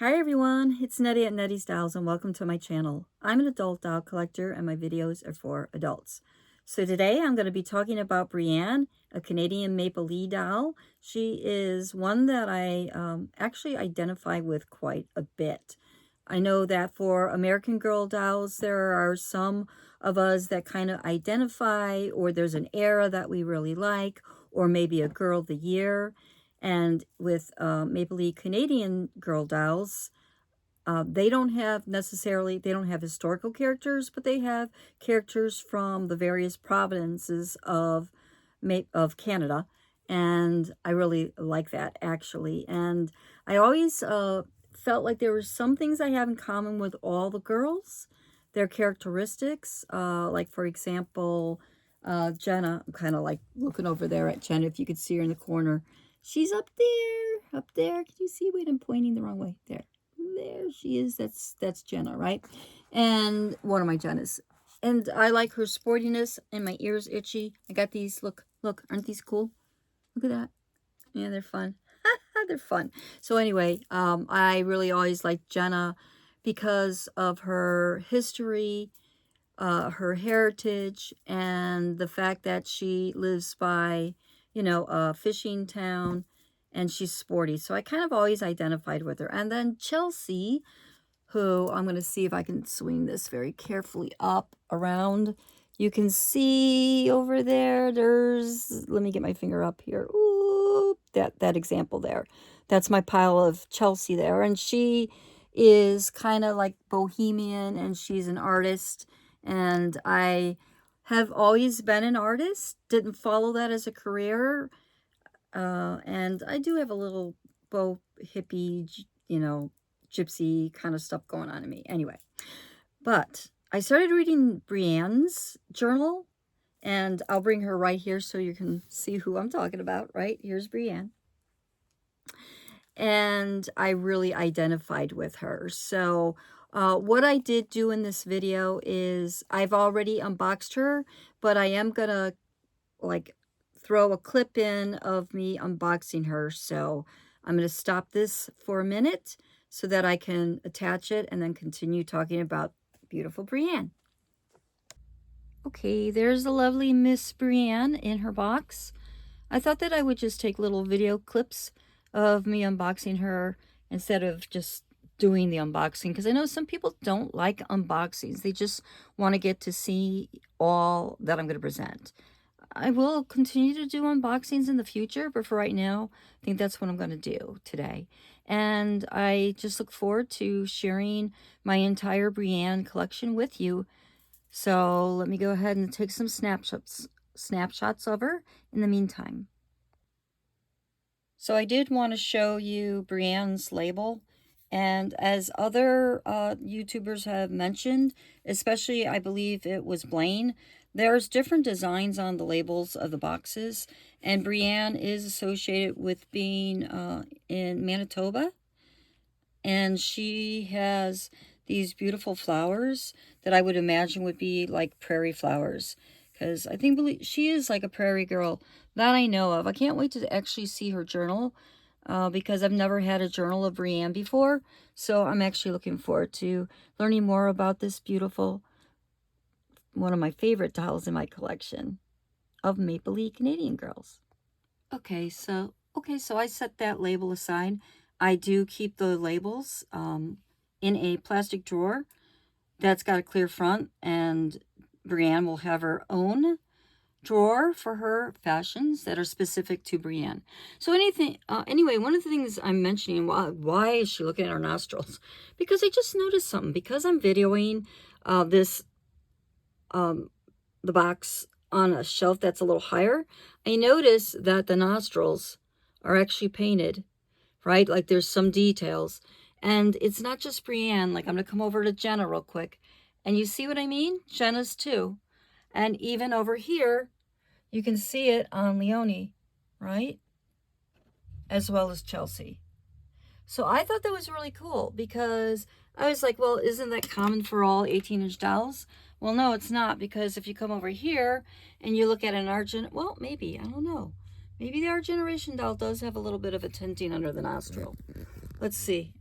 Hi everyone, it's Nettie at Nettie's Dolls and welcome to my channel. I'm an adult doll collector and my videos are for adults. So today I'm going to be talking about Brienne, a Canadian Maplelea doll. She is one that I actually identify with quite a bit. I know that for American Girl dolls, there are some of us that kind of identify, or there's an era that we really like, or maybe a Girl of the Year. And with Maplelea Canadian Girl Dolls, they don't have historical characters, but they have characters from the various provinces of Canada. And I really like that, actually. And I always felt like there were some things I have in common with all the girls. Their characteristics, like, for example, Jenna. I'm kind of like looking over there at Jenna, if you could see her in the corner. She's up there. Can you see? Wait, I'm pointing the wrong way. There she is. That's Jenna, right? And one of my Jennas. And I like her sportiness, and my ears itchy. I got these. Look, aren't these cool? Look at that. Yeah, they're fun. They're fun. So anyway, I really always liked Jenna because of her history, her heritage, and the fact that she lives by, a fishing town, and she's sporty. So I kind of always identified with her. And then Chelsea, who I'm going to see if I can swing this very carefully up around. You can see over there, let me get my finger up here. Ooh, that example there. That's my pile of Chelsea there. And she is kind of like bohemian, and she's an artist. And I have always been an artist, didn't follow that as a career. And I do have a little hippie, gypsy kind of stuff going on in me. Anyway, but I started reading Brienne's journal, and I'll bring her right here so you can see who I'm talking about, right? Here's Brienne. And I really identified with her. So what I did do in this video is I've already unboxed her, but I am going to throw a clip in of me unboxing her. So I'm going to stop this for a minute so that I can attach it and then continue talking about beautiful Brienne. Okay, there's the lovely Miss Brienne in her box. I thought that I would just take little video clips of me unboxing her instead of just doing the unboxing, because I know some people don't like unboxings. They just want to get to see all that I'm going to present. I will continue to do unboxings in the future, but for right now, I think that's what I'm going to do today. And I just look forward to sharing my entire Brienne collection with you. So let me go ahead and take some snapshots of her in the meantime. So I did want to show you Brienne's label. And as other YouTubers have mentioned, especially I believe it was Blaine, there's different designs on the labels of the boxes. And Brienne is associated with being in Manitoba. And she has these beautiful flowers that I would imagine would be like prairie flowers. Because I think she is like a prairie girl that I know of. I can't wait to actually see her journal because I've never had a journal of Brienne before. So I'm actually looking forward to learning more about this beautiful, one of my favorite dolls in my collection of Maplelea Canadian Girls. Okay, so I set that label aside. I do keep the labels in a plastic drawer that's got a clear front, and Brienne will have her own drawer for her fashions that are specific to Brienne. So anyway, one of the things I'm mentioning, why is she looking at her nostrils? Because I just noticed something. Because I'm videoing the box on a shelf that's a little higher, I notice that the nostrils are actually painted, right? Like there's some details. And it's not just Brienne. Like I'm going to come over to Jenna real quick. And you see what I mean? Jenna's too. And even over here, you can see it on Leonie, right? As well as Chelsea. So I thought that was really cool because I was like, well, isn't that common for all 18-inch dolls? Well, no, it's not, because if you come over here and you look at an art, well, maybe, I don't know. Maybe the Art Generation doll does have a little bit of a tinting under the nostril. Let's see.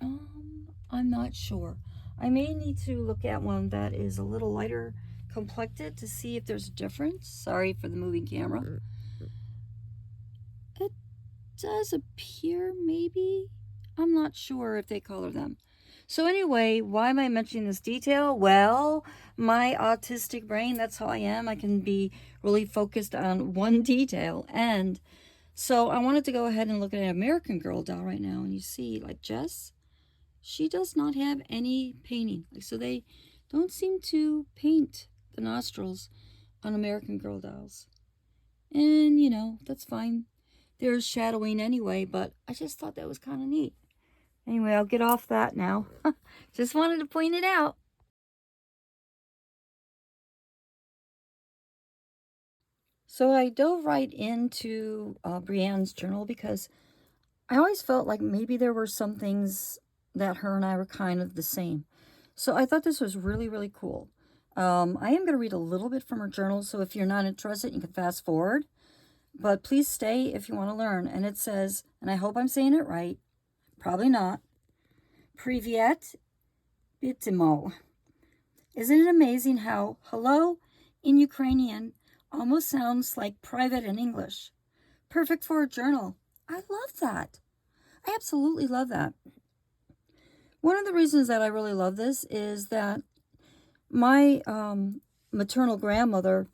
I'm not sure. I may need to look at one that is a little lighter complected to see if there's a difference. Sorry for the moving camera. It does appear, maybe. I'm not sure if they color them. So anyway, why am I mentioning this detail? Well, my autistic brain, that's how I am. I can be really focused on one detail. And so I wanted to go ahead and look at an American Girl doll right now. And you see, like Jess, she does not have any painting. So they don't seem to paint the nostrils on American Girl dolls. And, you know, that's fine. There's shadowing anyway, but I just thought that was kind of neat. Anyway, I'll get off that now. Just wanted to point it out. So I dove right into Brianne's journal because I always felt like maybe there were some things that her and I were kind of the same. So I thought this was really, really cool. I am going to read a little bit from her journal, so if you're not interested, you can fast forward. But please stay if you want to learn. And it says, and I hope I'm saying it right, probably not, Privyet Bitimo. Isn't it amazing how hello in Ukrainian almost sounds like private in English? Perfect for a journal. I love that. I absolutely love that. One of the reasons that I really love this is that my maternal grandmother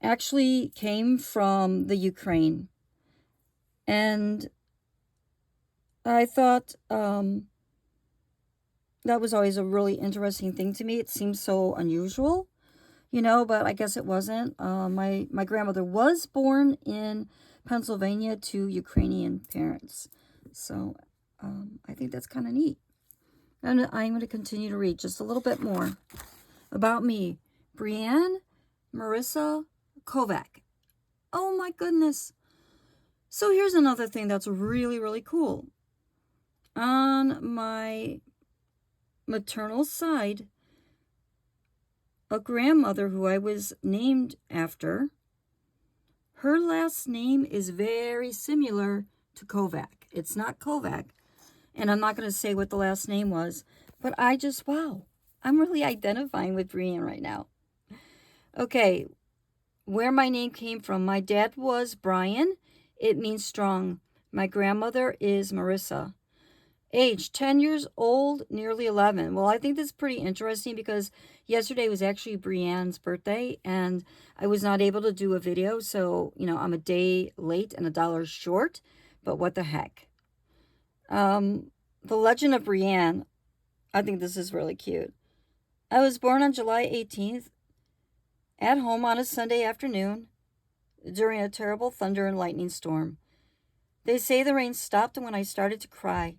actually came from the Ukraine. And I thought that was always a really interesting thing to me. It seems so unusual, you know, but I guess it wasn't. My grandmother was born in Pennsylvania to Ukrainian parents. So I think that's kind of neat. And I'm going to continue to read just a little bit more about me. Brienne Marissa Kovac. Oh my goodness. So here's another thing that's really, really cool. On my maternal side, a grandmother who I was named after, her last name is very similar to Kovac. It's not Kovac, and I'm not going to say what the last name was, but I just, wow, I'm really identifying with Brienne right now. Okay, where my name came from. My dad was Brian. It means strong. My grandmother is Marissa. Age, 10 years old, nearly 11. Well, I think that's pretty interesting because yesterday was actually Brianne's birthday, and I was not able to do a video, so, you know, I'm a day late and $1 short, but what the heck. The Legend of Brienne, I think this is really cute. I was born on July 18th, at home on a Sunday afternoon, during a terrible thunder and lightning storm. They say the rain stopped when I started to cry.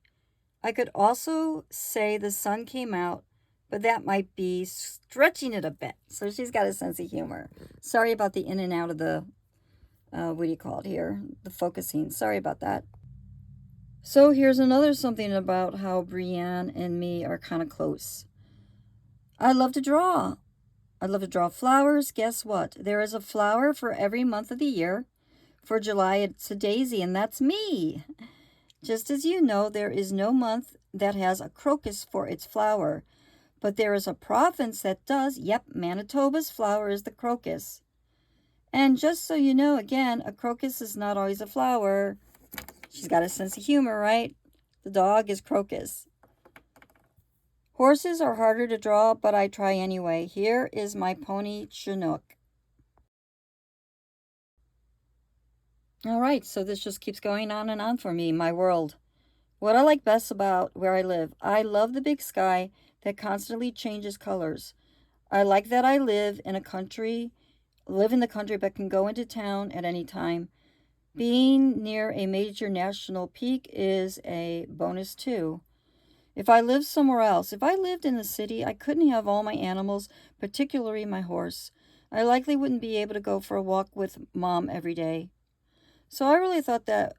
I could also say the sun came out, but that might be stretching it a bit. So she's got a sense of humor. Sorry about the in and out of the, what do you call it here? The focusing. Sorry about that. So here's another something about how Brienne and me are kind of close. I love to draw. I love to draw flowers. Guess what? There is a flower for every month of the year. For July, it's a daisy, and that's me. Just as you know, there is no month that has a crocus for its flower, but there is a province that does. Yep, Manitoba's flower is the crocus. And just so you know, again, a crocus is not always a flower. She's got a sense of humor, right? The dog is crocus. Horses are harder to draw, but I try anyway. Here is my pony, Chinook. All right, so this just keeps going on and on for me, my world. What I like best about where I live, I love the big sky that constantly changes colors. I like that I live in the country, but can go into town at any time. Being near a major national peak is a bonus too. If I lived somewhere else, if I lived in the city, I couldn't have all my animals, particularly my horse. I likely wouldn't be able to go for a walk with Mom every day. So I really thought that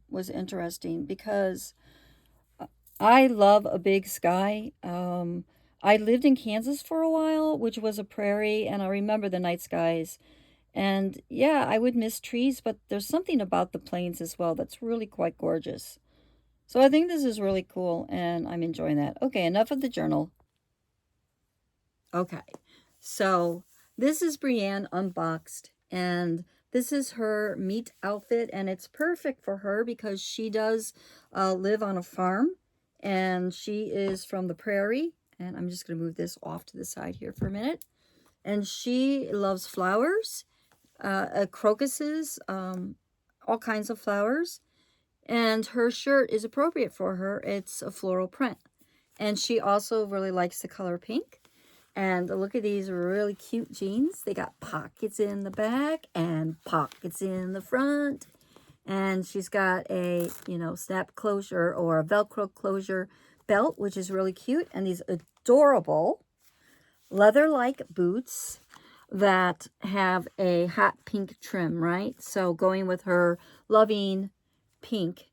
was interesting because I love a big sky. I lived in Kansas for a while, which was a prairie, and I remember the night skies. And yeah, I would miss trees, but there's something about the plains as well that's really quite gorgeous. So I think this is really cool, and I'm enjoying that. Okay, enough of the journal. Okay, so this is Brienne unboxed, and this is her meat outfit, and it's perfect for her because she does live on a farm, and she is from the prairie. And I'm just going to move this off to the side here for a minute. And she loves flowers, crocuses, all kinds of flowers. And her shirt is appropriate for her. It's a floral print. And she also really likes the color pink. And look at these really cute jeans. They got pockets in the back and pockets in the front. And she's got a, snap closure or a Velcro closure belt, which is really cute. And these adorable leather-like boots that have a hot pink trim, right? So going with her loving pink.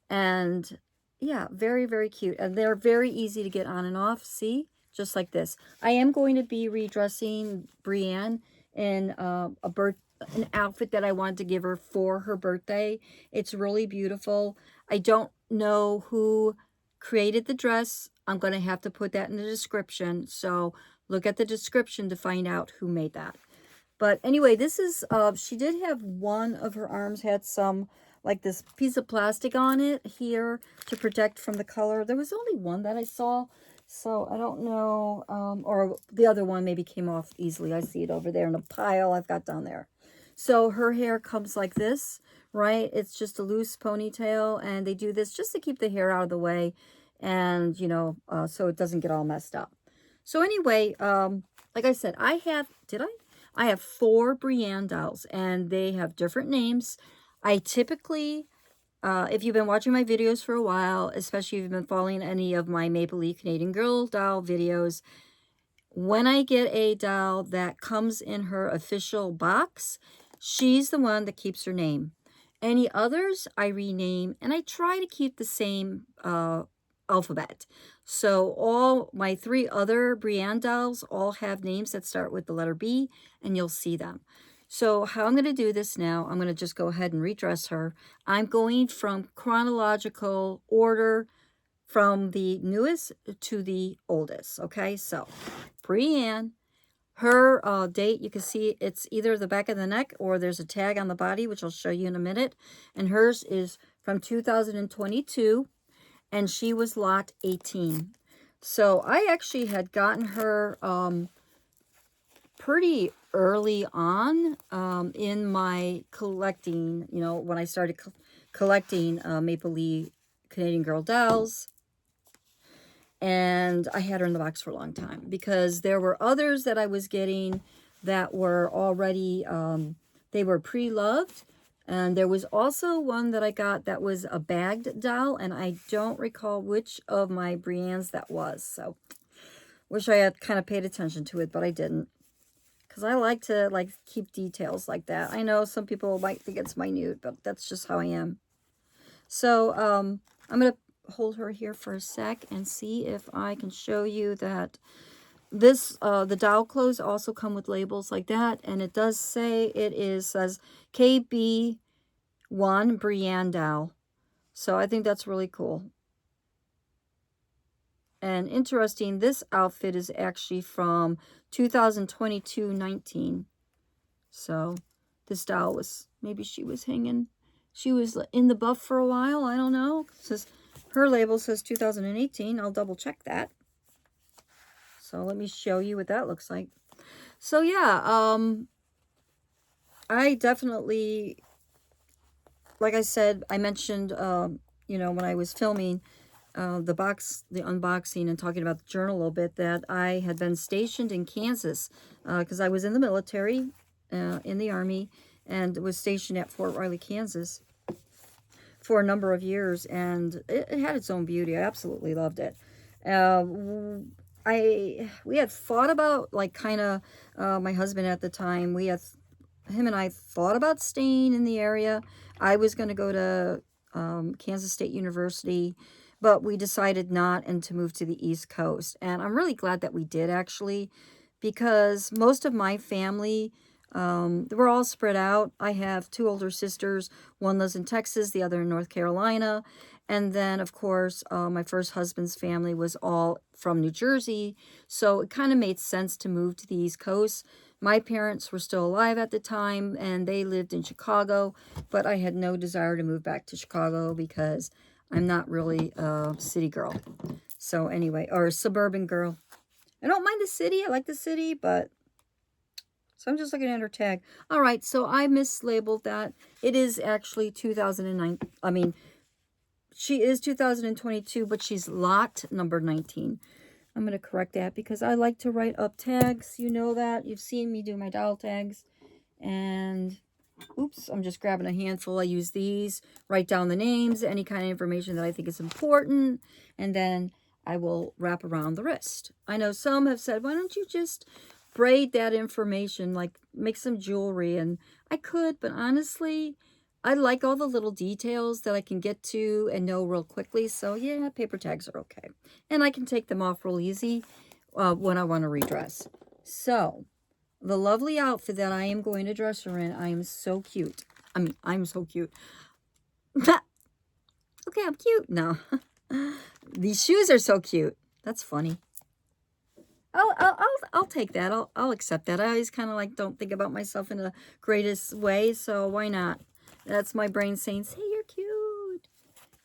And yeah, very, very cute. And they're very easy to get on and off. See? Just like this. I am going to be redressing Brienne in an outfit that I wanted to give her for her birthday. It's really beautiful. I don't know who created the dress. I'm going to have to put that in the description. So look at the description to find out who made that. But anyway, this is, she did have one of her arms had some, like this piece of plastic on it here to protect from the color. There was only one that I saw, so I don't know, or the other one maybe came off easily. I see it over there in a pile I've got down there. So her hair comes like this, right? It's just a loose ponytail, and they do this just to keep the hair out of the way, and, so it doesn't get all messed up. So anyway, like I said, I have 4 Brienne dolls, and they have different names. I typically, if you've been watching my videos for a while, especially if you've been following any of my Maplelea Canadian Girl Doll videos, when I get a doll that comes in her official box, she's the one that keeps her name. Any others, I rename, and I try to keep the same alphabet. So all my 3 other Brienne dolls all have names that start with the letter B, and you'll see them. So how I'm going to do this now, I'm going to just go ahead and redress her. I'm going from chronological order from the newest to the oldest. Okay, so Brienne, her date, you can see it's either the back of the neck or there's a tag on the body, which I'll show you in a minute. And hers is from 2022, and she was lot 18. So I actually had gotten her pretty early on in my collecting, when I started collecting Maplelea Canadian Girl Dolls. And I had her in the box for a long time because there were others that I was getting that were already, they were pre-loved. And there was also one that I got that was a bagged doll, and I don't recall which of my Briennes that was. So, wish I had kind of paid attention to it, but I didn't. Because I like to, keep details like that. I know some people might think it's minute, but that's just how I am. So, I'm going to hold her here for a sec and see if I can show you that this, the doll clothes also come with labels like that, and it does say says KB1 Brienne doll. So I think that's really cool. And interesting, this outfit is actually from 2022-19. So this doll was, maybe she was in the buff for a while, I don't know. It says, her label says 2018. I'll double check that. So let me show you what that looks like. So yeah, I definitely, like I said, I mentioned, when I was filming the unboxing and talking about the journal a little bit, that I had been stationed in Kansas because I was in the military, in the Army, and was stationed at Fort Riley, Kansas for a number of years, and it had its own beauty. I absolutely loved it. We had thought about, my husband at the time, him and I thought about staying in the area. I was going to go to Kansas State University, but we decided not, and to move to the East Coast. And I'm really glad that we did, actually, because most of my family We're all spread out. I have 2 older sisters. One lives in Texas, the other in North Carolina. And then, of course, my first husband's family was all from New Jersey. So it kind of made sense to move to the East Coast. My parents were still alive at the time, and they lived in Chicago. But I had no desire to move back to Chicago because I'm not really a city girl. So anyway, or a suburban girl. I don't mind the city. I like the city, but... So I'm just looking at her tag. All right, so I mislabeled that. It is actually 2009. I mean, she is 2022, but she's lot number 19. I'm going to correct that because I like to write up tags. You know that. You've seen me do my doll tags. And, oops, I'm just grabbing a handful. I use these, write down the names, any kind of information that I think is important, and then I will wrap around the wrist. I know some have said, why don't you just braid that information, like make some jewelry? And I could, but honestly, I like all the little details that I can get to and know real quickly. So yeah, paper tags are okay. And I can take them off real easy when I want to redress. So the lovely outfit that I am going to dress her in, I am so cute. I mean, I'm so cute. Okay, I'm cute. No. These shoes are so cute. That's funny. I'll take that. I'll accept that. I always kind of like don't think about myself in the greatest way, so why not? That's my brain saying, "Hey, you're cute."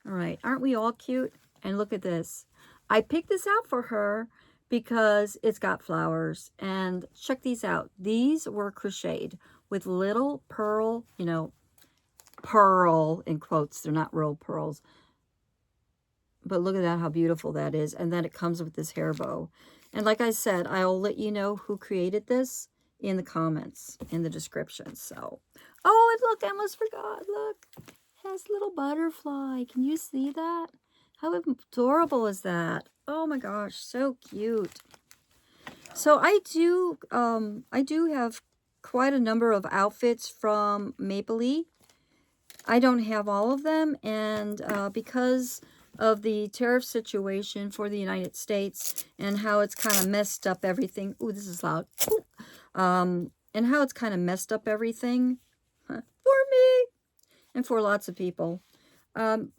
All right, aren't we all cute? And look at this. I picked this out for her because it's got flowers. And check these out. These were crocheted with little pearl, you know, pearl in quotes. They're not real pearls. But look at that, how beautiful that is. And then it comes with this hair bow. And like I said, I'll let you know who created this in the comments, in the description. So, oh, and look, I almost forgot. Look, it has a little butterfly. Can you see that? How adorable is that? Oh my gosh, so cute. So I do have quite a number of outfits from Maplelea. I don't have all of them, and because of the tariff situation for the United States and how it's kind of messed up everything. Ooh, this is loud. And how it's kind of messed up everything for me and for lots of people. I'm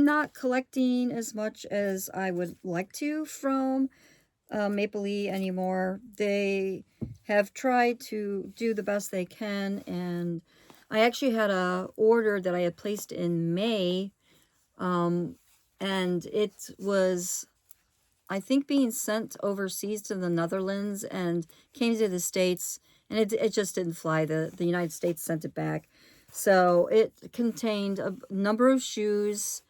not collecting as much as I would like to from Maplelea anymore. They have tried to do the best they can, and I actually had a order that I had placed in May, and it was, I think, being sent overseas to the Netherlands and came to the States, and it just didn't fly. The United States sent it back. So it contained a number of shoes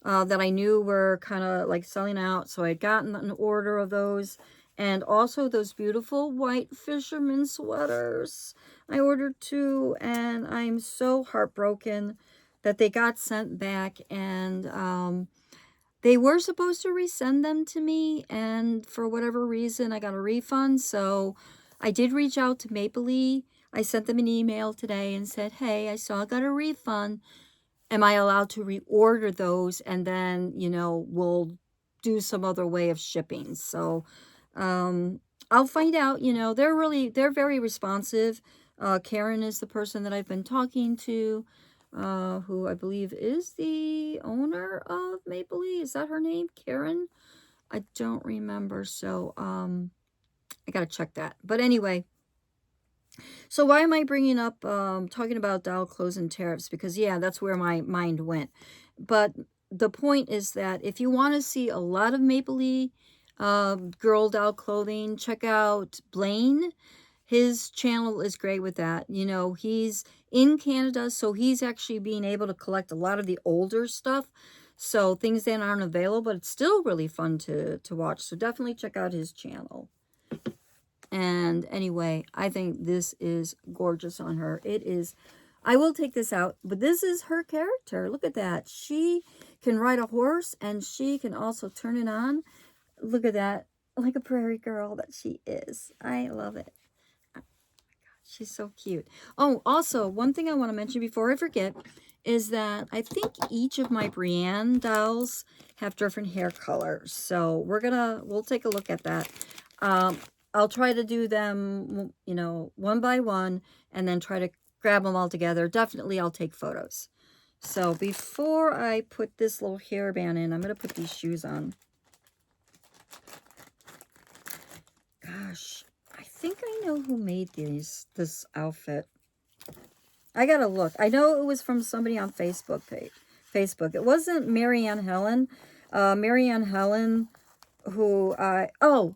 that I knew were kind of like selling out. So I had gotten an order of those. And also those beautiful white fisherman sweaters. I ordered 2, and I'm so heartbroken that they got sent back. And they were supposed to resend them to me, and for whatever reason, I got a refund. So I did reach out to Maplelea. I sent them an email today and said, hey, I saw I got a refund. Am I allowed to reorder those? And then, you know, we'll do some other way of shipping. So I'll find out. You know, they're very responsive. Karen is the person that I've been talking to, who I believe is the owner of Maplelea. Is that her name? Karen? I don't remember. So I gotta check that. But anyway, so why am I bringing up talking about doll clothes and tariffs? Because yeah, that's where my mind went. But the point is that if you want to see a lot of Maplelea girl doll clothing, check out Blaine. His channel is great with that. You know, he's in Canada, so he's actually being able to collect a lot of the older stuff. So things that aren't available, but it's still really fun to watch. So definitely check out his channel. And anyway, I think this is gorgeous on her. It is. I will take this out, but this is her character. Look at that. She can ride a horse, and she can also turn it on. Look at that. Like a prairie girl that she is. I love it. She's so cute. Oh, also, one thing I want to mention before I forget is that I think each of my Brienne dolls have different hair colors. So we'll take a look at that. I'll try to do them, you know, one by one, and then try to grab them all together. Definitely I'll take photos. So before I put this little hairband in, I'm going to put these shoes on. Gosh, I think I know who made this outfit. I gotta look. I know it was from somebody on Facebook. It wasn't Marianne Helen. Marianne Helen, who oh,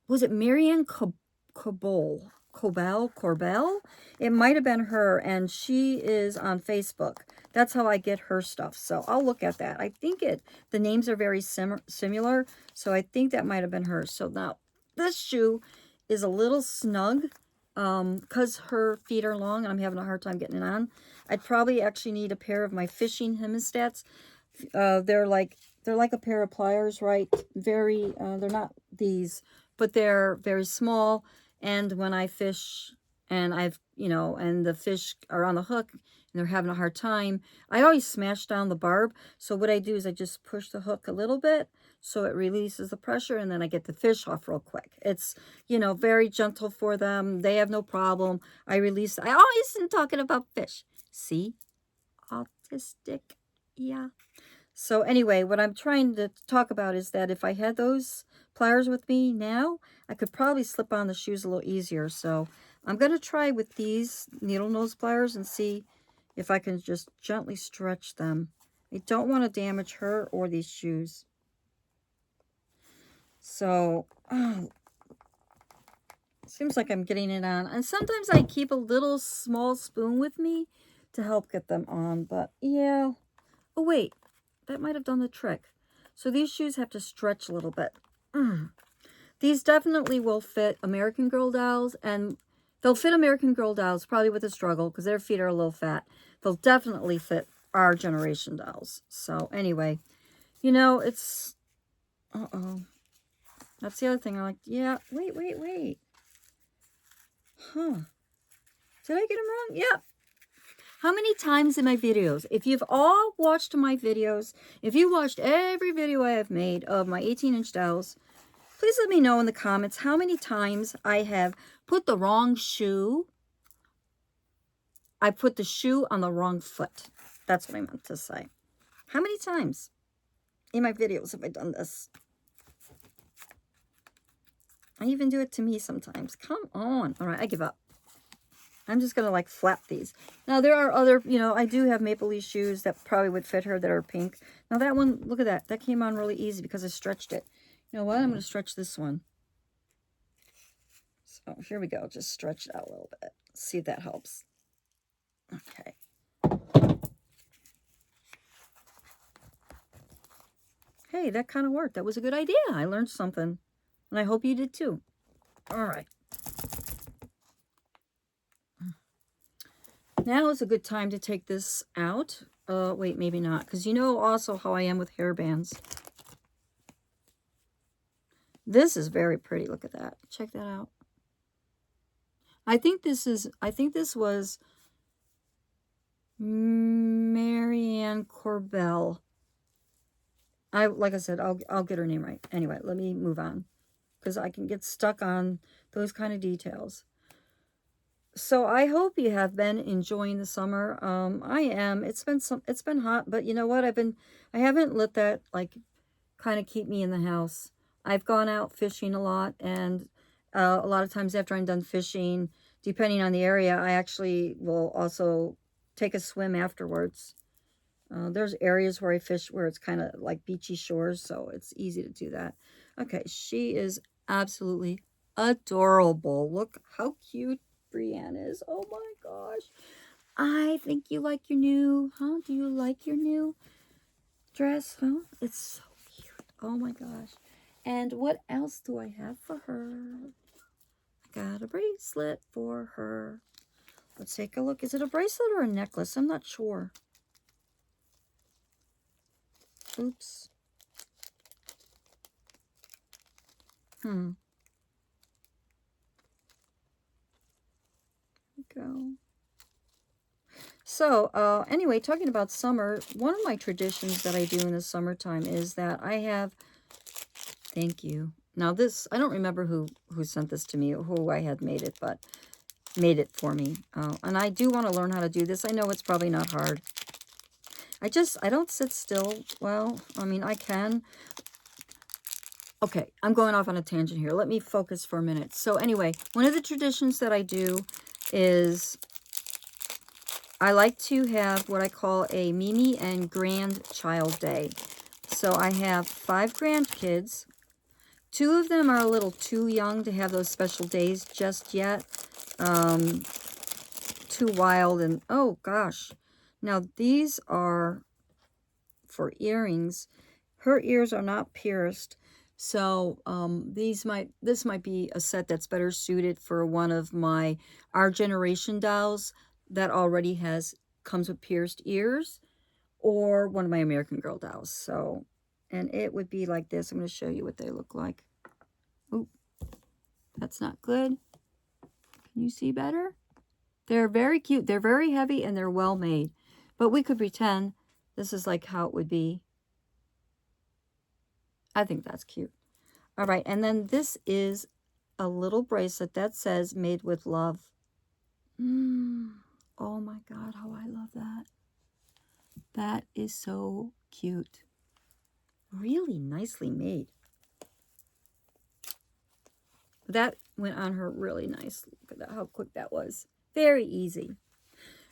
was it Marianne Corbell? It might have been her, and she is on Facebook. That's how I get her stuff. So I'll look at that. I think the names are very similar, so I think that might have been her. So now this shoe is a little snug because her feet are long and I'm having a hard time getting it on. I'd probably actually need a pair of my fishing hemostats. They're like a pair of pliers, right? Very they're not these, but they're very small. And when I fish and and the fish are on the hook and they're having a hard time, I always smash down the barb. So what I do is I just push the hook a little bit so it releases the pressure, and then I get the fish off real quick. It's, very gentle for them. They have no problem. I always am talking about fish. See? Autistic. Yeah. So anyway, what I'm trying to talk about is that if I had those pliers with me now, I could probably slip on the shoes a little easier. So I'm going to try with these needle nose pliers and see if I can just gently stretch them. I don't want to damage her or these shoes. So, seems like I'm getting it on. And sometimes I keep a little small spoon with me to help get them on. But yeah. Oh, wait. That might have done the trick. So these shoes have to stretch a little bit. These definitely will fit American Girl Dolls, and they'll fit American Girl Dolls probably with a struggle because their feet are a little fat. They'll definitely fit our generation dolls. So anyway, it's... Uh-oh. That's the other thing I like. Yeah, wait. Huh. Did I get them wrong? Yeah. How many times in my videos, if you've all watched my videos, if you watched every video I have made of my 18-inch dolls, please let me know in the comments how many times I have put the wrong shoe. I put the shoe on the wrong foot. That's what I meant to say. How many times in my videos have I done this? I even do it to me sometimes. Come on. All right, I give up. I'm just going to flap these. Now there are other, I do have Maplelea shoes that probably would fit her that are pink. Now that one, look at that. That came on really easy because I stretched it. You know what? I'm going to stretch this one. So here we go. Just stretch it out a little bit. See if that helps. Okay. Hey, that kind of worked. That was a good idea. I learned something. And I hope you did too. All right. Now is a good time to take this out. Wait, maybe not. Because you know also how I am with hairbands. This is very pretty. Look at that. Check that out. I think this was Marianne Corbell. Like I said, I'll get her name right. Anyway, let me move on, because I can get stuck on those kind of details. So I hope you have been enjoying the summer. I am. It's been hot, but you know what? I haven't let that kind of keep me in the house. I've gone out fishing a lot, and a lot of times after I'm done fishing, depending on the area, I actually will also take a swim afterwards. There's areas where I fish where it's kind of like beachy shores, so it's easy to do that. Okay, she is absolutely adorable. Look how cute Brienne is. Oh my gosh. I think you like your new, huh? Do you like your new dress, huh? It's so cute. Oh my gosh. And what else do I have for her? I got a bracelet for her. Let's take a look. Is it a bracelet or a necklace? I'm not sure. Oops. Go. So, anyway, talking about summer, one of my traditions that I do in the summertime is that I have, thank you, Now this, I don't remember who sent this to me or who I had made it, but made it for me. And I do want to learn how to do this. I know it's probably not hard. I don't sit still. Well, I mean, I can. Okay, I'm going off on a tangent here. Let me focus for a minute. So anyway, one of the traditions that I do is I like to have what I call a Mimi and Grandchild Day. So I have 5 grandkids. 2 of them are a little too young to have those special days just yet. Too wild and, oh gosh. Now these are for earrings. Her ears are not pierced. So this might be a set that's better suited for one of my Our Generation dolls that already comes with pierced ears, or one of my American Girl dolls. So, and it would be like this. I'm going to show you what they look like. Oop, that's not good. Can you see better? They're very cute. They're very heavy and they're well made. But we could pretend this is like how it would be. I think that's cute. All right, and then this is a little bracelet that says made with love. Oh my God, how I love that. That is so cute. Really nicely made. That went on her really nice. Look at that, how quick that was. Very easy.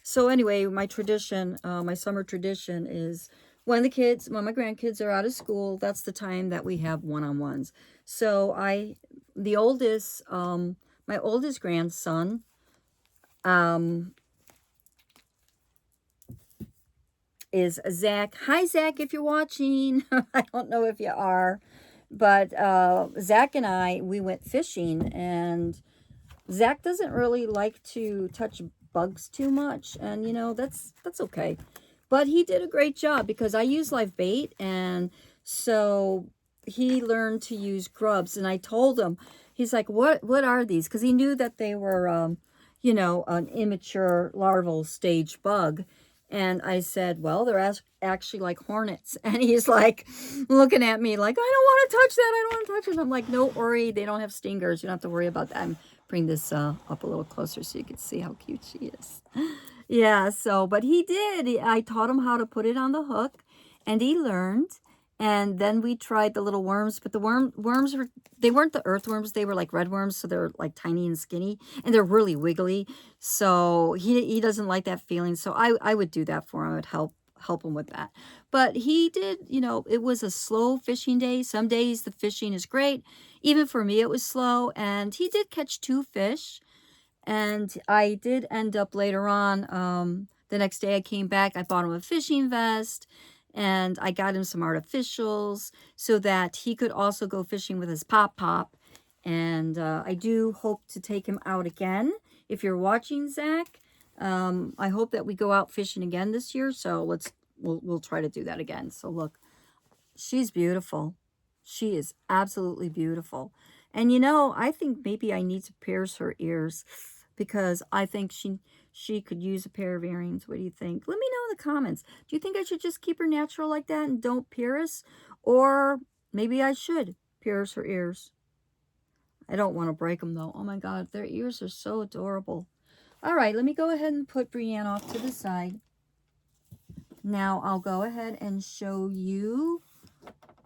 So anyway, my tradition, my summer tradition is when my grandkids are out of school, that's the time that we have one-on-ones. So my oldest grandson, is Zach. Hi, Zach, if you're watching. I don't know if you are. But Zach and we went fishing, and Zach doesn't really like to touch bugs too much, and you know, that's okay. But he did a great job because I use live bait, and so he learned to use grubs. And I told him, he's like, what are these? Because he knew that they were, you know, an immature larval stage bug. And I said, well, they're actually like hornets. And he's like looking at me like, I don't want to touch that. I don't want to touch it. I'm like, don't worry. They don't have stingers. You don't have to worry about that. I'm bring this up a little closer so you can see how cute she is. Yeah, so, but he did. I taught him how to put it on the hook, and he learned. And then we tried the little worms, but the worms they weren't the earthworms. They were like red worms, so they're like tiny and skinny, and they're really wiggly. So he doesn't like that feeling. So I would do that for him. I would help him with that. But he did, you know, it was a slow fishing day. Some days the fishing is great. Even for me, it was slow, and he did catch 2 fish. And I did end up later on, the next day I came back, I bought him a fishing vest, and I got him some artificials so that he could also go fishing with his pop-pop. And I do hope to take him out again. If you're watching, Zach, I hope that we go out fishing again this year. So we'll try to do that again. So look, she's beautiful. She is absolutely beautiful. And you know, I think maybe I need to pierce her ears because I think she could use a pair of earrings. What do you think? Let me know in the comments. Do you think I should just keep her natural like that and don't pierce? Or maybe I should pierce her ears. I don't want to break them though. Oh my God, their ears are so adorable. All right, let me go ahead and put Brienne off to the side. Now I'll go ahead and show you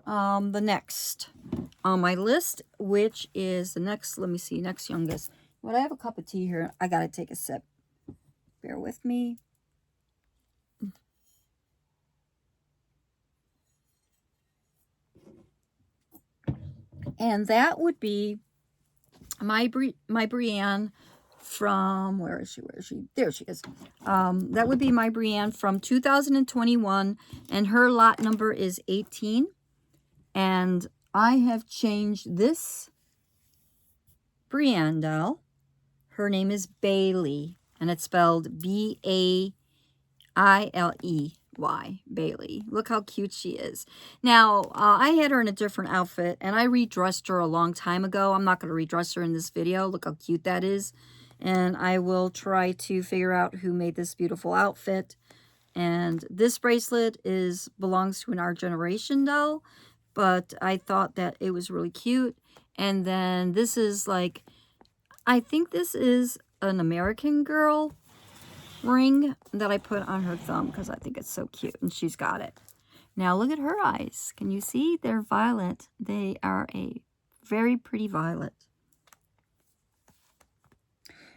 the next on my list, which is the next, let me see, next youngest. When I have a cup of tea here, I gotta take a sip. Bear with me. And that would be my Brienne from, where is she? There she is. That would be my Brienne from 2021, and her lot number is 18. And I have changed this Brienne doll. Her name is Bailey, and it's spelled B-A-I-L-E-Y, Bailey. Look how cute she is. Now, I had her in a different outfit, and I redressed her a long time ago. I'm not going to redress her in this video. Look how cute that is. And I will try to figure out who made this beautiful outfit. And this bracelet belongs to an Our Generation doll, but I thought that it was really cute. And then this is like, I think this is an American Girl ring that I put on her thumb because I think it's so cute, and she's got it. Now look at her eyes. Can you see? They're violet. They are a very pretty violet.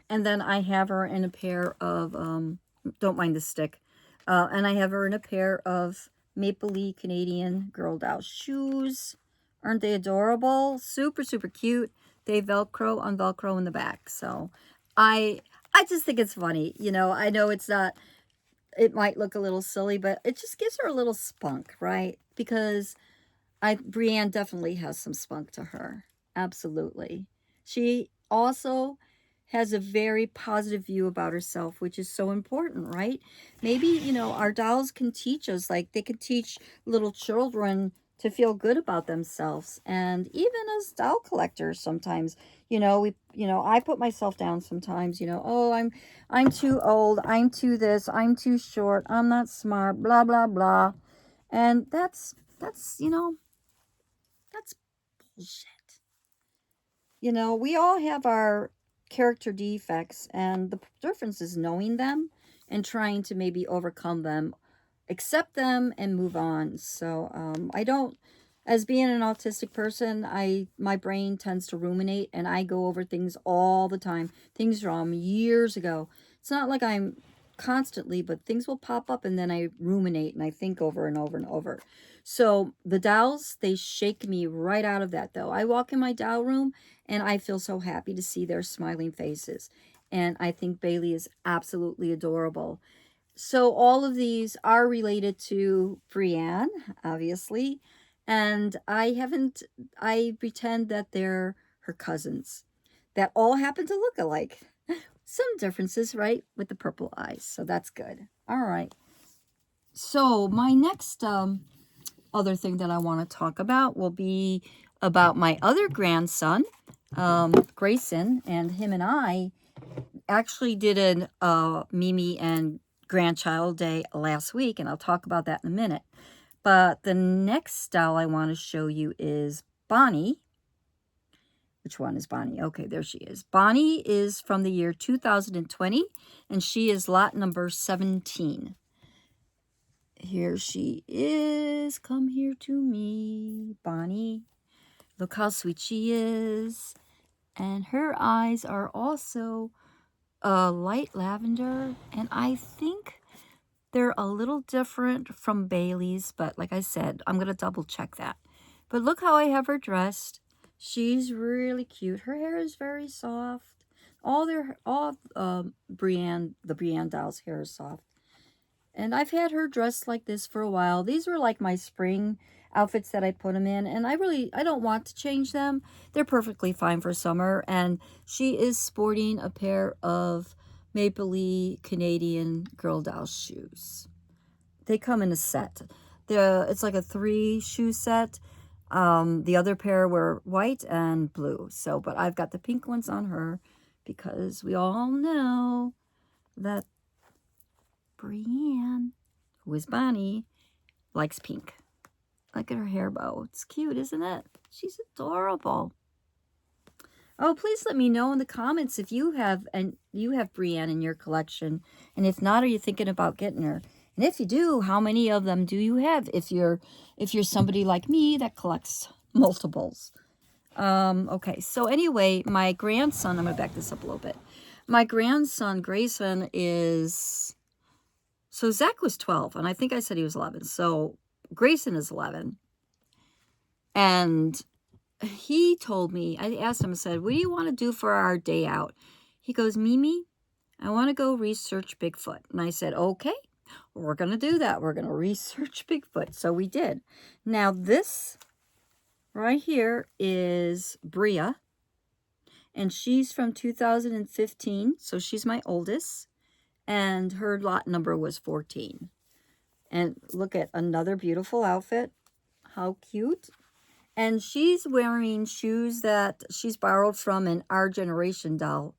And then I have her in a pair of, don't mind the stick, and I have her in a pair of Maplelea Canadian Girl Dolls shoes. Aren't they adorable? Super, super cute. They Velcro on Velcro in the back. So I just think it's funny. You know, I know it's not, it might look a little silly, but it just gives her a little spunk, right? Because Brienne definitely has some spunk to her. Absolutely. She also has a very positive view about herself, which is so important, right? Maybe, you know, our dolls can teach us, like they can teach little children to feel good about themselves. And even as doll collectors, sometimes, I put myself down sometimes, oh, I'm too old, I'm too this, I'm too short, I'm not smart, blah, blah, blah. And that's that's bullshit. We all have our character defects, and the difference is knowing them and trying to maybe overcome them, accept them, and move on. So I don't, as being an autistic person, my brain tends to ruminate, and I go over things all the time, things from years ago. It's not like I'm constantly, but things will pop up, and then I ruminate and I think over and over and over. So the dolls, they shake me right out of that, though. I walk in my doll room and I feel so happy to see their smiling faces. And I think Bailey is absolutely adorable. So all of these are related to Brienne, obviously. And I pretend that they're her cousins that all happen to look alike. Some differences, right? With the purple eyes. So that's good. All right. So my next other thing that I want to talk about will be about my other grandson, Grayson, and him and I actually did an Mimi and grandchild day last week, and I'll talk about that in a minute. But the next doll I want to show you is Bonnie. Which one is Bonnie? Okay, there she is. Bonnie is from the year 2020, and she is lot number 17. Here she is. Come here to me, Bonnie. Look how sweet she is. And her eyes are also light lavender, and I think they're a little different from Bailey's, but like I said, I'm going to double check that. But look how I have her dressed. She's really cute. Her hair is very soft. Brienne, the Brienne doll's hair is soft. And I've had her dressed like this for a while. These were like my spring outfits that I put them in, and I don't want to change them. They're perfectly fine for summer. And she is sporting a pair of Maplelea Canadian Girl Dolls shoes. They come in a set. It's like a 3 shoe set. The other pair were white and blue. But I've got the pink ones on her because we all know that Brienne, who is Bonnie, likes pink. Look at her hair bow. It's cute, isn't it? She's adorable. Oh, please let me know in the comments if you have Brienne in your collection, and if not, are you thinking about getting her? And if you do, how many of them do you have? If you're somebody like me that collects multiples. Okay, so anyway, my grandson, I'm gonna back this up a little bit. My grandson Grayson is, so Zach was 12, and I think I said he was 11. So Grayson is 11, and he told me, I asked him, I said, what do you want to do for our day out? He goes, Mimi, I want to go research Bigfoot. And I said, okay, we're going to do that. We're going to research Bigfoot. So we did. Now this right here is Bria, and she's from 2015. So she's my oldest, and her lot number was 14. And look at another beautiful outfit. How cute. And she's wearing shoes that she's borrowed from an Our Generation doll.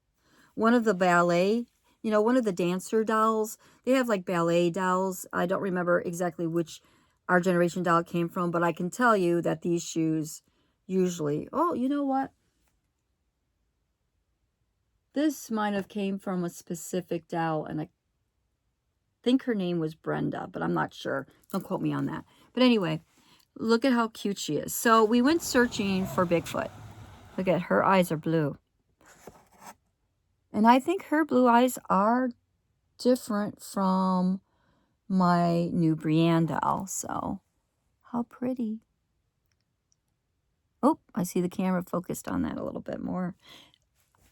One of the ballet, one of the dancer dolls. They have like ballet dolls. I don't remember exactly which Our Generation doll came from, but I can tell you that these shoes usually, oh, you know what? this might have came from a specific doll, and I think her name was Brenda, but I'm not sure. Don't quote me on that. But anyway, look at how cute she is. So we went searching for Bigfoot. Look at her eyes are blue. And I think her blue eyes are different from my new Brienne doll. So how pretty. Oh, I see the camera focused on that a little bit more.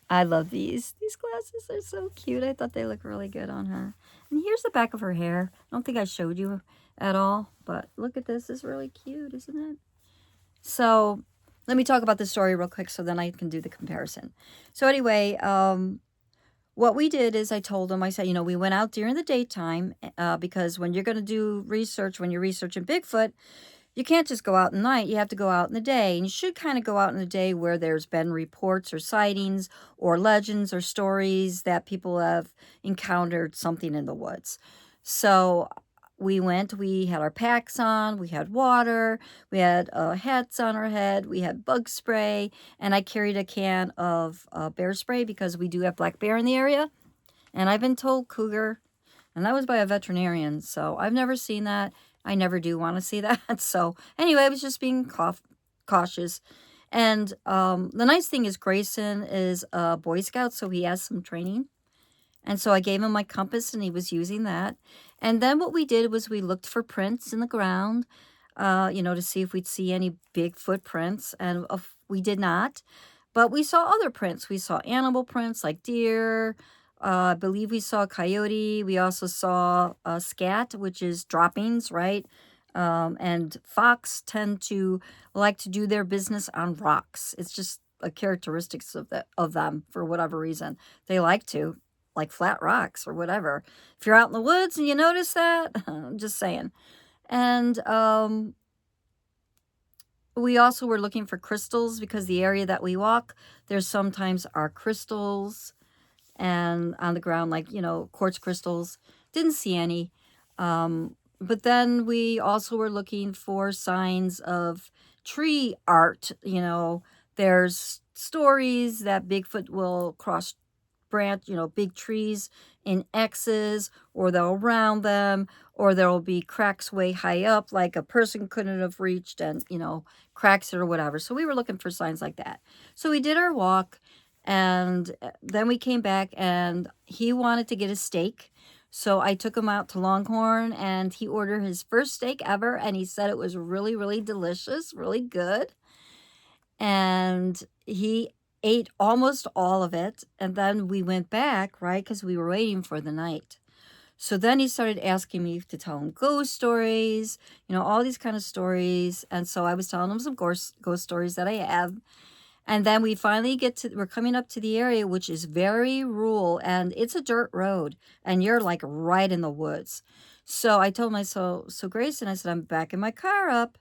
I love these. These glasses are so cute. I thought they look really good on her. And here's the back of her hair. I don't think I showed you at all, but look at this. It's really cute, isn't it? So let me talk about the story real quick so then I can do the comparison. So anyway, what we did is I told him, I said, you know, we went out during the daytime because when you're going to do research, when you're researching Bigfoot, you can't just go out at night. You have to go out in the day. And you should kind of go out in the day where there's been reports or sightings or legends or stories that people have encountered something in the woods. So we went, we had our packs on, we had water, we had hats on our head, we had bug spray, and I carried a can of bear spray because we do have black bear in the area. And I've been told cougar, and that was by a veterinarian, so I've never seen that. I never do want to see that. So anyway, I was just being cautious. And the nice thing is Grayson is a Boy Scout, so he has some training. And so I gave him my compass, and he was using that. And then what we did was we looked for prints in the ground, you know, to see if we'd see any big footprints. And we did not. But we saw other prints. We saw animal prints like deer. I believe we saw coyote. We also saw scat, which is droppings, right? And fox tend to like to do their business on rocks. It's just a characteristics of them for whatever reason. They like to, like flat rocks or whatever. If you're out in the woods and you notice that, I'm just saying. And we also were looking for crystals because the area that we walk, there's sometimes are crystals and on the ground, like, you know, quartz crystals. Didn't see any. But then we also were looking for signs of tree art. You know, there's stories that Bigfoot will cross branch, you know, big trees in X's, or they'll round them, or there'll be cracks way high up, like a person couldn't have reached, and, you know, cracks it or whatever. So we were looking for signs like that. So we did our walk. And then we came back, and he wanted to get a steak. So I took him out to Longhorn, and he ordered his first steak ever. And he said it was really, really delicious, really good. And he ate almost all of it. And then we went back, right, because we were waiting for the night. So then he started asking me to tell him ghost stories, you know, all these kind of stories. And so I was telling him some ghost stories that I have. And then we finally we're coming up to the area, which is very rural, and it's a dirt road, and you're like right in the woods. So I told myself, so Grayson, I said, I'm backing my car up.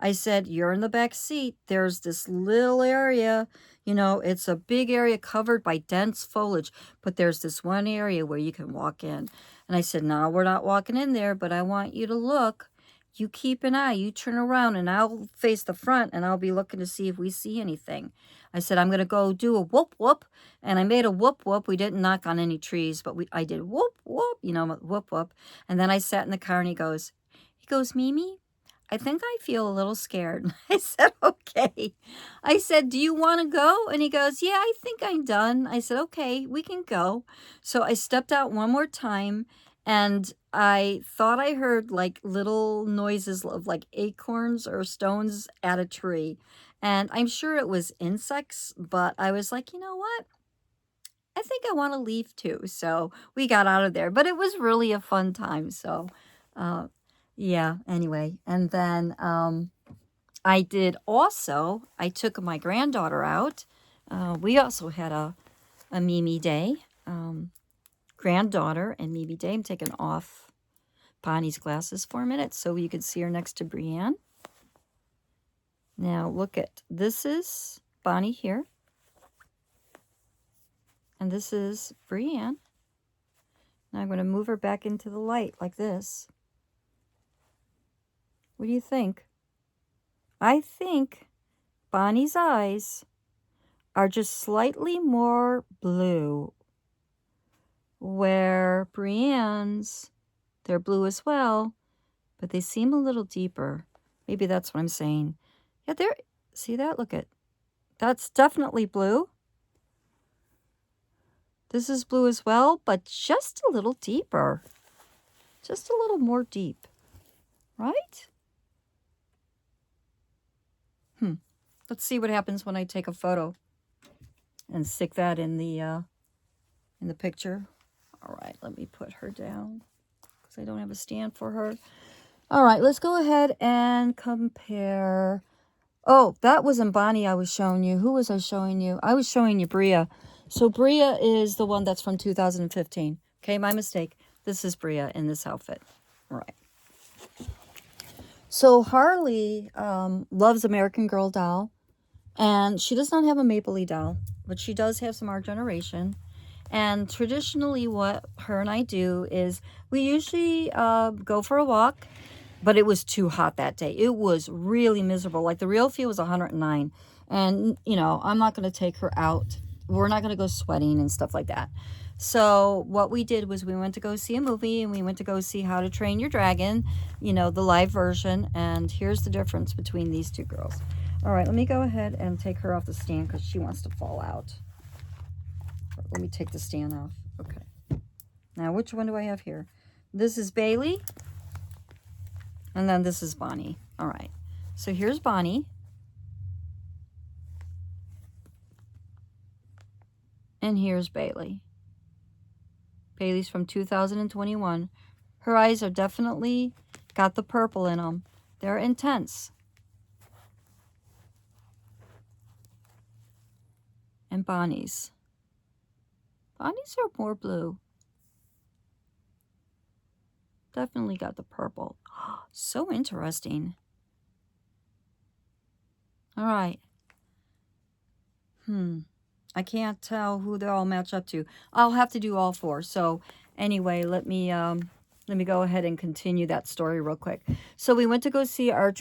I said, you're in the back seat. There's this little area, you know, it's a big area covered by dense foliage, but there's this one area where you can walk in. And I said, no, we're not walking in there, but I want you to look. You keep an eye, you turn around, and I'll face the front, and I'll be looking to see if we see anything. I said, I'm going to go do a whoop, whoop. And I made a whoop, whoop. We didn't knock on any trees, but I did whoop, whoop, you know, whoop, whoop. And then I sat in the car, and he goes, Mimi, I think I feel a little scared. I said, okay. I said, do you want to go? And he goes, yeah, I think I'm done. I said, okay, we can go. So I stepped out one more time, and I thought I heard like little noises of like acorns or stones at a tree. And I'm sure it was insects, but I was like, you know what? I think I want to leave too. So we got out of there, but it was really a fun time. So, yeah, anyway. And then I took my granddaughter out. We also had a Mimi Day. Granddaughter and Mimi Day. I'm taking off Bonnie's glasses for a minute so you can see her next to Brienne. Now look at, this is Bonnie here. And this is Brienne. Now I'm going to move her back into the light like this. What do you think? I think Bonnie's eyes are just slightly more blue, where Brienne's, they're blue as well, but they seem a little deeper. Maybe that's what I'm saying. Yeah, there, see that? Look at, that's definitely blue. This is blue as well, but just a little deeper. Just a little more deep, right? Let's see what happens when I take a photo and stick that in the picture. All right, let me put her down because I don't have a stand for her. All right, let's go ahead and compare. Oh, that wasn't Bonnie I was showing you. Who was I showing you? I was showing you Bria. So Bria is the one that's from 2015. Okay, my mistake. This is Bria in this outfit. All right. So Harley loves American Girl doll. And she does not have a Maplelea doll, but she does have some Our Generation. And traditionally what her and I do is we usually go for a walk, but it was too hot that day. It was really miserable. Like the real feel was 109. And, you know, I'm not going to take her out. We're not going to go sweating and stuff like that. So what we did was we went to go see a movie, and we went to go see How to Train Your Dragon, you know, the live version. And here's the difference between these two girls. All right, let me go ahead and take her off the stand because she wants to fall out. Let me take the stand off. Okay. Now, which one do I have here? This is Bailey. And then this is Bonnie. All right. So here's Bonnie. And here's Bailey. Bailey's from 2021. Her eyes are definitely got the purple in them. They're intense. And Bonnie's. Bonnie's are more blue. Definitely got the purple. So interesting. All right. I can't tell who they all match up to. I'll have to do all four. So anyway, let me go ahead and continue that story real quick. So we went to go see our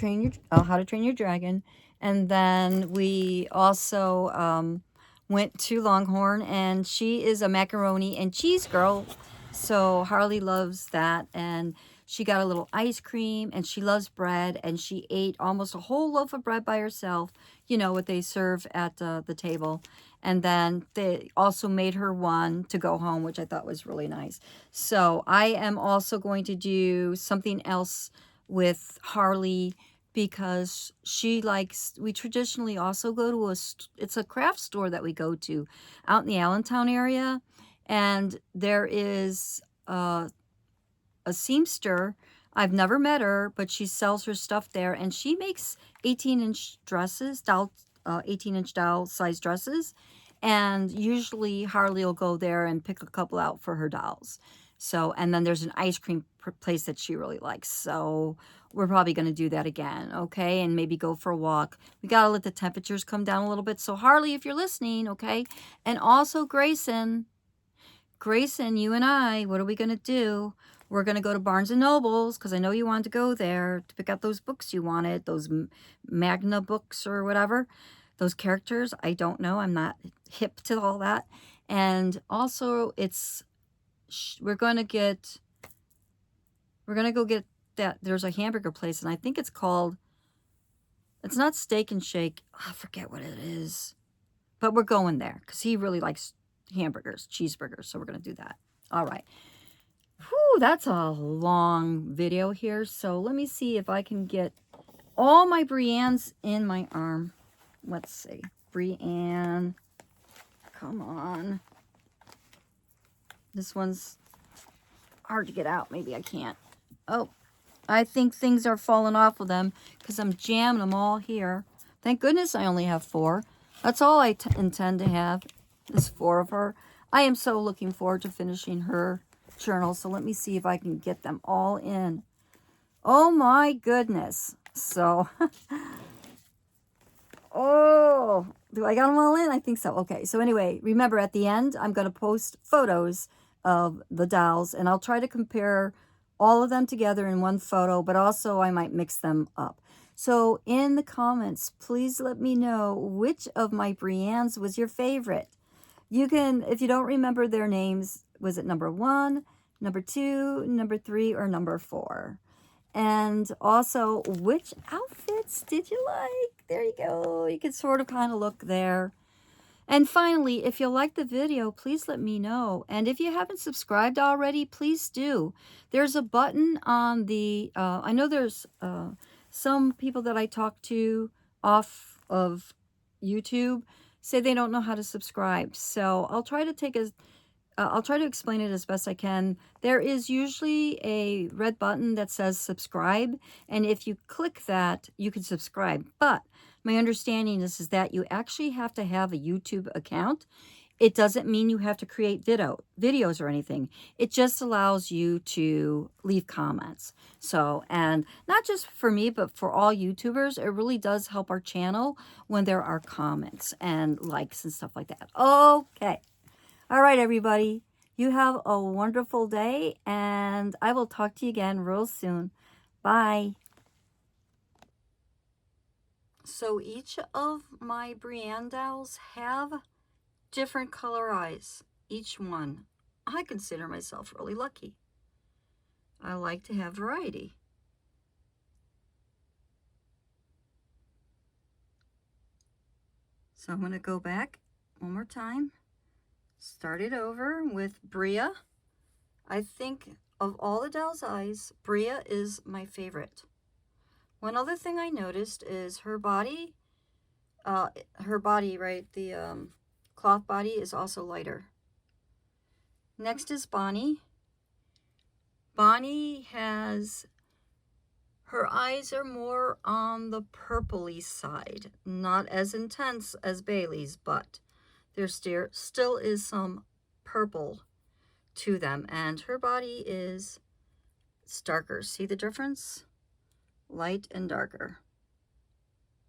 How to Train Your Dragon, and then we also went to Longhorn, and she is a macaroni and cheese girl. So Harley loves that, and she got a little ice cream, and she loves bread, and she ate almost a whole loaf of bread by herself, you know, what they serve at the table. And then they also made her one to go home, which I thought was really nice. So I am also going to do something else with Harley because she likes, we traditionally also go to it's a craft store that we go to out in the Allentown area. And there is a seamster. I've never met her, but she sells her stuff there, and she makes 18-inch dresses, 18-inch doll size dresses. And usually Harley will go there and pick a couple out for her dolls. So, and then there's an ice cream place that she really likes. So we're probably going to do that again, okay? And maybe go for a walk. We got to let the temperatures come down a little bit. So Harley, if you're listening, okay? And also Grayson, you and I, what are we going to do? We're going to go to Barnes & Noble's because I know you wanted to go there to pick out those books you wanted, those Magna books or whatever. Those characters, I don't know. I'm not hip to all that. And also, we're going to go get that. There's a hamburger place, and I think it's called, it's not Steak and Shake. I forget what it is. But we're going there because he really likes hamburgers, cheeseburgers. So we're going to do that. All right. Whew, that's a long video here. So let me see if I can get all my Briennes in my arm. Let's see. Brienne. Come on. This one's hard to get out. Maybe I can't. Oh, I think things are falling off of them because I'm jamming them all here. Thank goodness I only have 4. That's all I intend to have is 4 of her. I am so looking forward to finishing her journal. So let me see if I can get them all in. Oh my goodness. So... Oh, do I got them all in? I think so. Okay, so anyway, remember at the end, I'm going to post photos of the dolls, and I'll try to compare all of them together in one photo, but also I might mix them up. So in the comments, please let me know which of my Briannes was your favorite. You can, if you don't remember their names, was it number 1, number 2, number 3, or number 4? And also, which outfits did you like? There you go. You can sort of kind of look there. And finally, if you like the video, please let me know. And if you haven't subscribed already, please do. There's a button on the, I know there's some people that I talk to off of YouTube say they don't know how to subscribe. So I'll try to explain it as best I can. There is usually a red button that says subscribe, and if you click that, you can subscribe. But my understanding is that you actually have to have a YouTube account. It doesn't mean you have to create videos or anything. It just allows you to leave comments. So, and not just for me, but for all YouTubers, it really does help our channel when there are comments and likes and stuff like that. Okay. All right, everybody. You have a wonderful day, and I will talk to you again real soon. Bye. So each of my Brienne dolls have different color eyes, each one. I consider myself really lucky. I like to have variety. So I'm going to go back one more time. Start it over with Bria. I think of all the doll's eyes, Bria is my favorite. One other thing I noticed is her body, right, the cloth body is also lighter. Next is Bonnie. Bonnie has, her eyes are more on the purpley side, not as intense as Bailey's, but there still is some purple to them, and her body is darker. See the difference? Light and darker.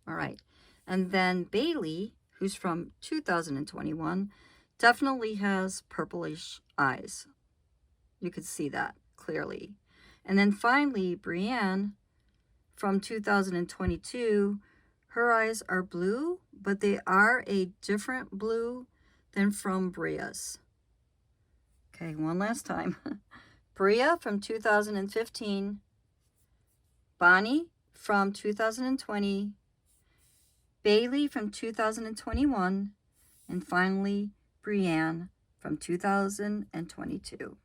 All right. And then Bailey, who's from 2021, definitely has purplish eyes. You could see that clearly. And then finally, Brienne from 2022, her eyes are blue, but they are a different blue than from Bria's. Okay, one last time. Bria from 2015, Bonnie from 2020, Bailey from 2021, and finally Brienne from 2022.